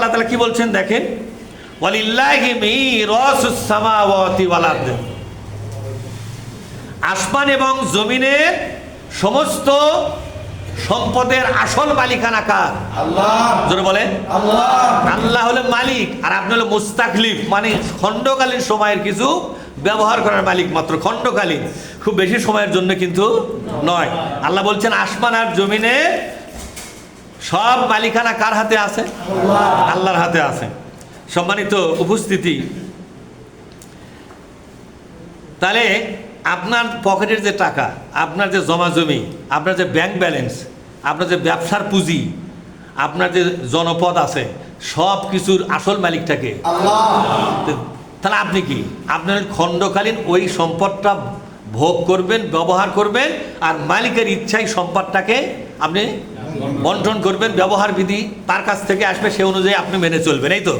আল্লাহ তাআলা কি বলছেন দেখেন, ওয়ালিল্লাহি মিরাসুস সামাওয়াতি ওয়াল আরদ, আসমান এবং জমিনের সমস্ত সম্পদের আসল মালিকানা কার? আল্লাহ। জোরে বলেন আল্লাহ। আল্লাহ হলো মালিক, আর আপনি হলো মুস্তাখলিফ, মানে খণ্ডকালীন সময়ের কিছু ব্যবহার করার মালিক মাত্র, খণ্ডকালীন, খুব বেশি সময়ের জন্য কিন্তু নয়। আল্লাহ বলছেন আসমান আর জমিনে সব মালিকানা কার হাতে আছে? আল্লাহর হাতে আছে। সম্মানিত উপস্থিতি, তাহলে আপনার পকেটের যে টাকা, আপনার যে জমা জমি, আপনার যে ব্যাংক ব্যালেন্স, আপনার যে ব্যবসার পুঁজি, আপনার যে জনপদ আছে, সব কিছুর আসল মালিকটাকে আল্লাহ। তাহলে আপনি কি আপনার খণ্ডকালীন ওই সম্পদটা ভোগ করবেন, ব্যবহার করবেন, আর মালিকের ইচ্ছায় সম্পদটাকে আপনি বন্টন করবেন, ব্যবহার বিধি তার কাছ থেকে আসবে, সে অনুযায়ী আপনি মেনে চলবেন, এই তো।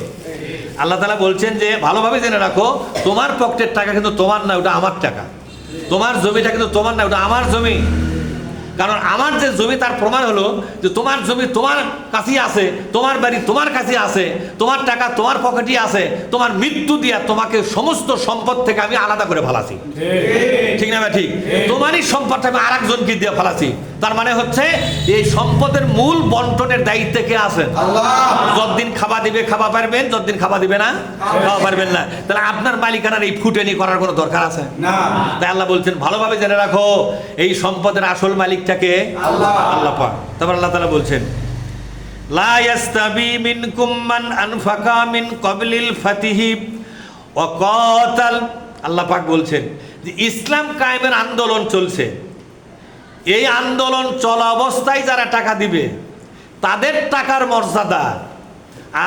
আল্লাহ তাআলা বলছেন যে ভালোভাবে জেনে রাখো, তোমার পকেটের টাকা কিন্তু তোমার না, ওটা আমার টাকা। তোমার জমিটা কিন্তু তোমার না, ওটা আমার জমি। কারণ আমার যে জমি, তার প্রমাণ হলো যে তোমার জমি তোমার কাছেই আছে, তোমার বাড়ি তোমার কাছে আছে, তোমার টাকা তোমার পকেটে আছে। তোমার মৃত্যু দিয়া তোমাকে সমস্ত সম্পদ থেকে আমি আলাদা করে ফেলাছি, ঠিক না? ঠিক। তোমারই সম্পদটা আমি আরেকজনকে দিয়ে ফেলাছি। তার মানে হচ্ছে এই সম্পদের মূল বন্টনের দায়িত্বে কে আছেন? আল্লাহ। যতদিন খাওয়া দিবে খাওয়া পারবেন, যতদিন খাওয়া দিবে না খাওয়া পারবেন না। তাহলে আপনার মালিকানার এই ফুটেনি করার কোনো দরকার আছে না। তাই আল্লাহ বলছেন ভালোভাবে জেনে রাখো, এই সম্পদের আসল মালিকটাকে আল্লাহ। আল্লাহ পাক। তারপর আল্লাহ তাআলা বলছেন, লা ইয়াস্তাবি মিনকুম মান আনফাকা মিন ক্বাবলিল ফাতিহি ওয়া কাতাল। আল্লাহ পাক বলছেন যে ইসলাম কায়েমের আন্দোলন চলছে, এই আন্দোলন চলা অবস্থায় যারা টাকা দিবে তাদের টাকার মর্যাদা,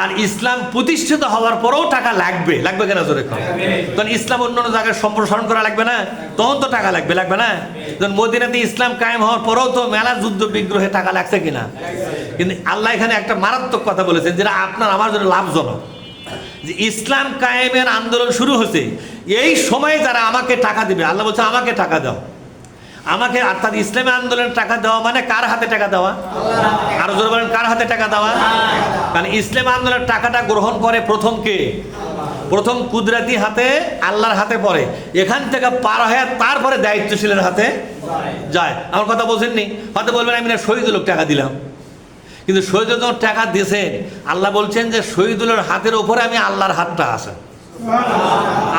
আর ইসলাম প্রতিষ্ঠিত হওয়ার পরেও টাকা লাগবে। লাগবে কেন জোরে কর? তখন ইসলাম অন্য অন্য জায়গায় সম্প্রসারণ করা লাগবে না? তখন তো টাকা লাগবে, লাগবে না? তখন মদিনাতে ইসলাম কায়েম হওয়ার পরেও তো মেলা যুদ্ধ বিগ্রহে টাকা লাগছে কিনা? কিন্তু আল্লাহ এখানে একটা মারাত্মক কথা বলেছেন, যেটা আপনার আমার জন্য লাভজনক, যে ইসলাম কায়েমের আন্দোলন শুরু হয়েছে, এই সময়ে যারা আমাকে টাকা দিবে, আল্লাহ বলছে আমাকে টাকা দাও, আমাকে। অর্থাৎ ইসলামী আন্দোলনের টাকা দেওয়া মানে কার হাতে টাকা দেওয়া? আরো জোরে বলেন, কার হাতে টাকা দেওয়া? কারণ ইসলামী আন্দোলনের টাকাটা গ্রহণ করে প্রথম কে? প্রথম কুদরতি হাতে, আল্লাহর হাতে পড়ে, এখান থেকে পার হয়ে তারপরে দায়িত্বশীলের হাতে যায়। আমার কথা বলছেননি? হয়তো বলবেন আমি না শহীদুল টাকা দিলাম, কিন্তু শহীদুল যখন টাকা দিয়েছেন, আল্লাহ বলছেন যে শহীদুলের হাতের উপরে আমি আল্লাহর হাতটা আছে,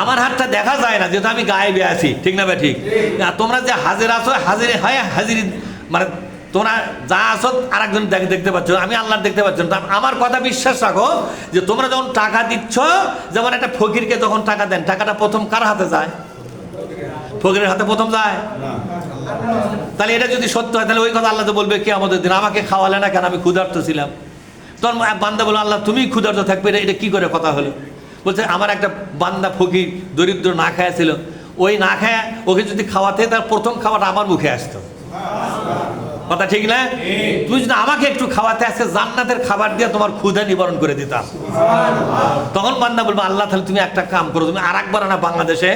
আমার হাতটা দেখা যায় না, যেহেতু আমি গায়েবে আছি, ঠিক না? ঠিক। তোমরা যে হাজির আছো, হাজিরে হয় হাজিরি, মানে তোমরা যা আছো আর একজন দেখতে পাচ্ছ, আমি আল্লাহ দেখতে পাচ্ছ না। আমার কথা বিশ্বাস রাখো যে তোমরা যখন টাকা দিচ্ছ, যেমন একটা ফকিরকে যখন টাকা দেন, টাকাটা প্রথম কার হাতে যায়? ফকিরের হাতে প্রথম যায়। তাহলে এটা যদি সত্য হয়, তাহলে ওই কথা আল্লাহ তো বলবে কিয়ামতের দিন, আমাকে খাওয়ালে না কেন, আমি ক্ষুধার্ত ছিলাম। তখন বান্দা বলল, আল্লাহ তুমি ক্ষুধার্ত থাকবে, এটা কি করে কথা হলো? বলছে আমার একটা বান্দা ফকির দরিদ্র না খায়া ছিল, ওই না খায়া ওকে যদি খাওয়াতে, তার প্রথম খাওয়াটা আমার মুখে আসতো। কথা ঠিক না? তুমি যদি আমাকে একটু খাওয়াতে, আজকে জান্নাতের খাবার দিয়ে তোমার ক্ষুধা নিবারণ করে দিতাম। তখন বান্দা বলবো, আল্লাহ তাহলে তুমি একটা কাম করো, তুমি আর একবার না বাংলাদেশে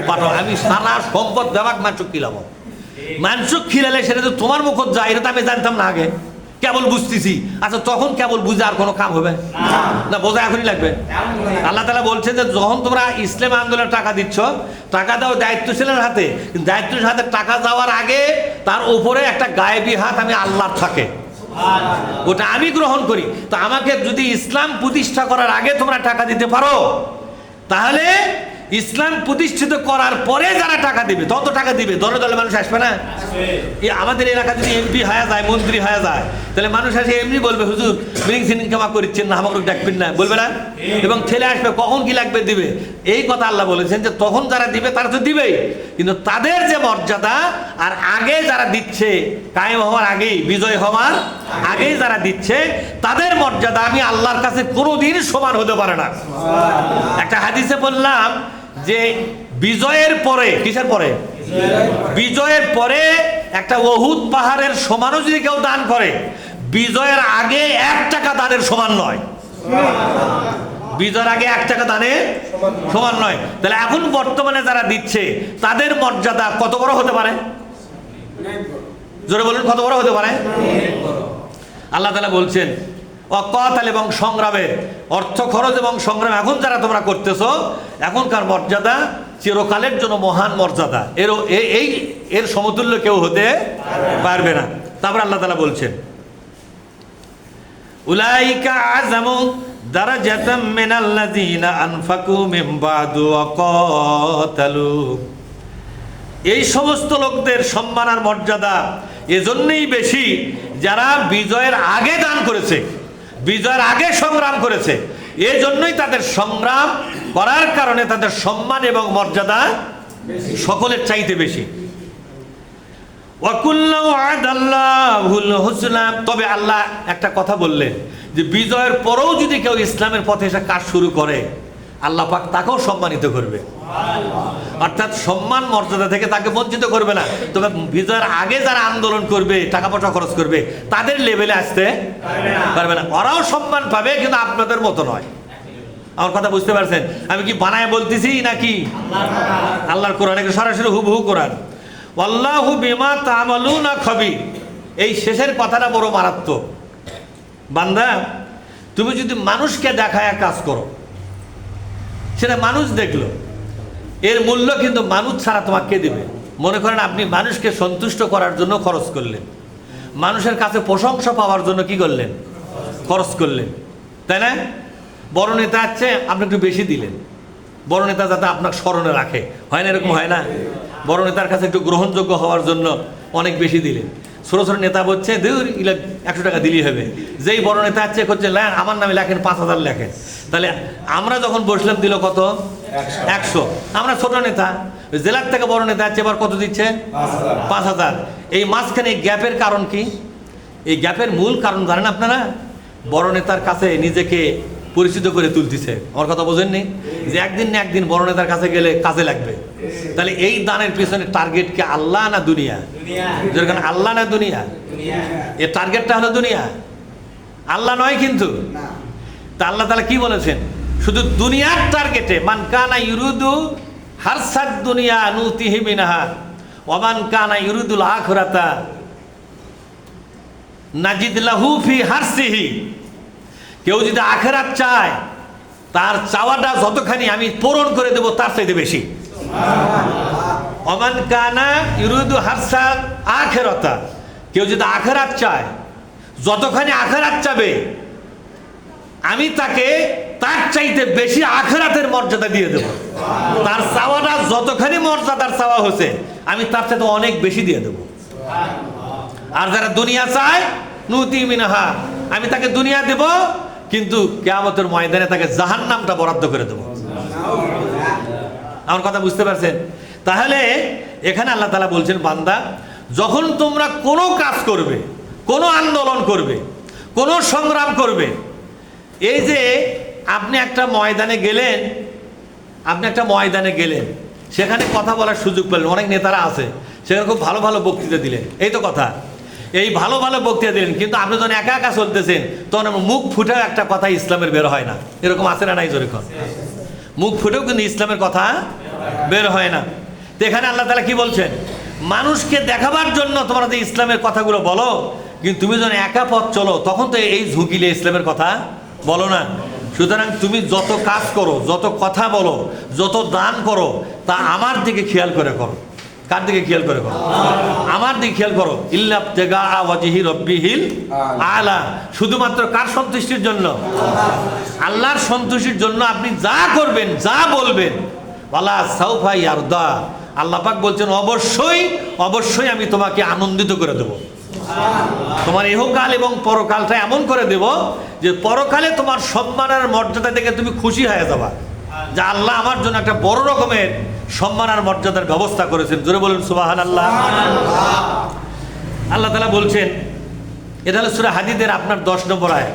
পাঠাও, আমি সারা সম্পদ দেবাক মাংস খিলাবো। মাংস খিলালে সেটা তো তোমার মুখ যায়, এটা তো আমি জানতাম না আগে, কেবল বুঝতেছি। আচ্ছা তখন কেবল বুঝে আর কোনো কাম হবে না? বোঝা এখনই লাগবে। আল্লাহ তাআলা বলছেন যে যখন তোমরা ইসলাম আন্দোলনে টাকা দিচ্ছ, টাকা দাও দায়িত্বশীলের হাতে, দায়িত্বশীলের হাতে টাকা যাওয়ার আগে তার উপরে একটা গায়েবী হাত আমি আল্লাহর থাকে, ওটা আমি গ্রহণ করি। তো আমাকে যদি ইসলাম প্রতিষ্ঠা করার আগে তোমরা টাকা দিতে পারো, তাহলে ইসলাম প্রতিষ্ঠিত করার পরে যারা টাকা দিবে, তত টাকা দিবে, দলে দলে মানুষ আসবে না? আমাদের এলাকা যদি এমপি হয়ে যায়, মন্ত্রী হয়ে যায়, তাহলে মানুষ আসে এমনি বলবে, হুজুর বিলিং সিলিং কামা করছেন না, আমাকে ডাকবেন না, বলবে না? এবং ঠেলে আসবে, কখন কি লাগবে দিবে। এই কথা আল্লাহ বলেছেন যে তখন যারা দিবে তারা তো দিবেই, কিন্তু তাদের যে মর্যাদা, আর আগে যারা দিচ্ছে, কায়েম হওয়ার আগেই, বিজয় হওয়ার আগেই যারা দিচ্ছে, তাদের মর্যাদা আমি আল্লাহর কাছে কোনোদিন সমান হতে পারে না। একটা হাদিসে বললাম যে বিজয়ের পরে, কিসের পরে? বিজয়ের পরে একটা উহুদ পাহাড়ের সমানও যদি কেউ দান করে, বিজয়ের আগে 1 টাকা দানের সমান নয়। বিজয়ের আগে 1 টাকা দানের সমান নয়। তাহলে এখন বর্তমানে যারা দিচ্ছে, তাদের মর্যাদা কত বড় হতে পারে? জোরে বলুন, কত বড় হতে পারে? আল্লাহ তাআলা বলছেন, ওয়াকাতাল এবং সংগ্রামের, অর্থ খরচ এবং সংগ্রাম এখন যারা তোমরা করতেছো, এখনকার মর্যাদা চিরকালের জন্য মহান মর্যাদা, এর সমতুল্য কেউ হতে পারবে না। তারপর আল্লাহ তাআলা বলছেন উলাইকা আযামু দারাজাতাম মিনাল্লাযীনা আনফাকু মিন বাদু ওয়া কাতালু। এই সমস্ত লোকদের সম্মান আর মর্যাদা এজন্যই বেশি যারা বিজয়ের আগে দান করেছে, বিজয়ের আগে সংগ্রাম করেছে। এই জন্যই তাদের সংগ্রাম করার কারণে তাদের সম্মান এবং মর্যাদা সকলের চাইতে বেশি। ওয়াকুল্লু আদাল্লাহুল হুসনা। তবে আল্লাহ একটা কথা বললেন যে বিজয়ের পরেও যদি কেউ ইসলামের পথে এসে কাজ শুরু করে, আল্লাহ পাক তাকেও সম্মানিত করবে, অর্থাৎ সম্মান মর্যাদা থেকে তাকে বঞ্চিত করবে না। তবে বিজয়ের আগে যারা আন্দোলন করবে, টাকা পয়সা খরচ করবে, তাদের লেভেলে আসতে পারবে না। ওরাও সম্মান পাবে, কিন্তু আপনাদের মতো নয়। আমার কথা বুঝতে পারছেন? আমি কি বানায় বলতেছি নাকি আল্লাহর কোরআনে সরাসরি হুবহু কোরআন। আল্লাহু বিমা তা'মালুনা খবীর। এই শেষের কথাটা বড় মারাত্মক। বান্দা, তুমি যদি মানুষকে দেখায় কাজ করো, সেটা মানুষ দেখলো, এর মূল্য কিন্তু মানুষ ছাড়া তোমাকে দেবে। মনে করেন আপনি মানুষকে সন্তুষ্ট করার জন্য খরচ করলেন, মানুষের কাছে প্রশংসা পাওয়ার জন্য কি করলেন? খরচ করলেন, তাই না? বড় নেতা আছে, আপনি একটু বেশি দিলেন, বড় নেতা যাতে আপনাকে স্মরণে রাখে, হয় না? এরকম হয় না? বড় নেতার কাছে একটু গ্রহণযোগ্য হওয়ার জন্য অনেক বেশি দিলেন। ছোটো ছোটো নেতা বলছে 100 টাকা দিলেই হবে। যেই বড় নেতা আছে করছে আমার নামে লেখেন 5000 লেখেন। তাহলে আমরা যখন বসলাম দিল কত? 100। আমরা ছোট নেতা, জেলার থেকে বড় নেতা আছে, এবার কত দিচ্ছে? 5000। এই মাঝখানে গ্যাপের কারণ কি? এই গ্যাপের মূল কারণ জানেন আপনারা? বড় নেতার কাছে নিজেকে পরিচিত করে তুলতেছে। আমার কথা বোঝেননি? যে একদিন না একদিন বড় নেতার কাছে গেলে কাজে লাগবে। তাহলে এই দানের পিছনে টার্গেট কি আল্লাহ না দুনিয়া? যেরকম আল্লাহ না দুনিয়া? এর টার্গেটটা হলো দুনিয়া, আল্লাহ নয় কিন্তু। তা আল্লাহ তাআলা কি বলেছেন? শুধু দুনিয়ার টার্গেটে, মান কানা ইউরিদু হারসাদ দুনিয়া নুতিহি মিনহা ওয়া মান কানা ইউরিদুল আখিরাতা নাজিদ লাহু ফি হারসিহি। কেউ যদি আখিরাত চায়, তার চাওয়াটা যতখানি আমি পূরণ করে দেব তার চাইতে বেশি। ওয়া মান কানা ইউরিদু হারসাল আখিরাতা। কেউ যদি আখিরাত চায়, যতখানি আখিরাত চাবে আমি তাকে তার চাইতে বেশি আখিরাতের মর্যাদা দিয়ে দেব। তার চাওয়াটা যতখানি মর্যাদার চাওয়া হয়েছে, আমি তার সাথে অনেক বেশি দিয়ে দেব। আর যারা দুনিয়া চায়, নুতি মিনহা, আমি তাকে দুনিয়া দেব, কিন্তু কিয়ামতের ময়দানে তাকে জাহান্নামটা বরাদ্দ করে দেব। আমার কথা বুঝতে পারছেন? তাহলে এখানে আল্লাহ তাআলা বলছেন, বান্দা, যখন তোমরা কোনো কাজ করবে, কোনো আন্দোলন করবে, কোনো সংগ্রাম করবে, এই যে আপনি একটা ময়দানে গেলেন, সেখানে কথা বলার সুযোগ পেলেন, অনেক নেতারা আছে সেখানে খুব ভালো ভালো বক্তৃতা দিলেন, এই তো কথা, এই ভালো ভালো বক্তৃতা দিলেন, কিন্তু আপনি যখন একা একা চলতেছেন তখন মুখ ফুটেও একটা কথা ইসলামের বের হয় না। এরকম আছে না নাই? যেরকম মুখ ফুটেও কিন্তু ইসলামের কথা বের হয় না। তো এখানে আল্লাহ তাআলা কি বলছেন? মানুষকে দেখাবার জন্য তোমরা যে ইসলামের কথাগুলো বলো, কিন্তু তুমি যখন একা পথ চলো তখন তো এই ঝুঁকিলে ইসলামের কথা বলো না। সুতরাং তুমি যত কাজ করো, যত কথা বলো, যত দান করো, তা আমার দিকে খেয়াল করে করো। কার দিকে খেয়াল করে করো? আমার দিকে খেয়াল করো। ইল্লাবতিগা ওয়াজহি রাব্বিহিল আলা। শুধুমাত্র কার সন্তুষ্টির জন্য? আল্লাহর সন্তুষ্টির জন্য আপনি যা করবেন, যা বলবেন, ওয়ালা সাউফা ইয়ারদা। আল্লাহ পাক বলছেন, অবশ্যই অবশ্যই আমি তোমাকে আনন্দিত করে দেব। তোমার ইহকাল এবং পরকালটা এমন করে দেব যে পরকালে তোমার সম্মান আর মর্যাদা দেখে তুমি খুশি হয়ে যাবা, যে আল্লাহ আমার জন্য একটা বড় রকমের সম্মান আর মর্যাদার ব্যবস্থা করেছেন। জোরে বলুন সুবহানাল্লাহ। আল্লাহ তাআলা বলছেন, এটা হলো সূরা হাদীদের আপনার 10 নম্বর আয়াত।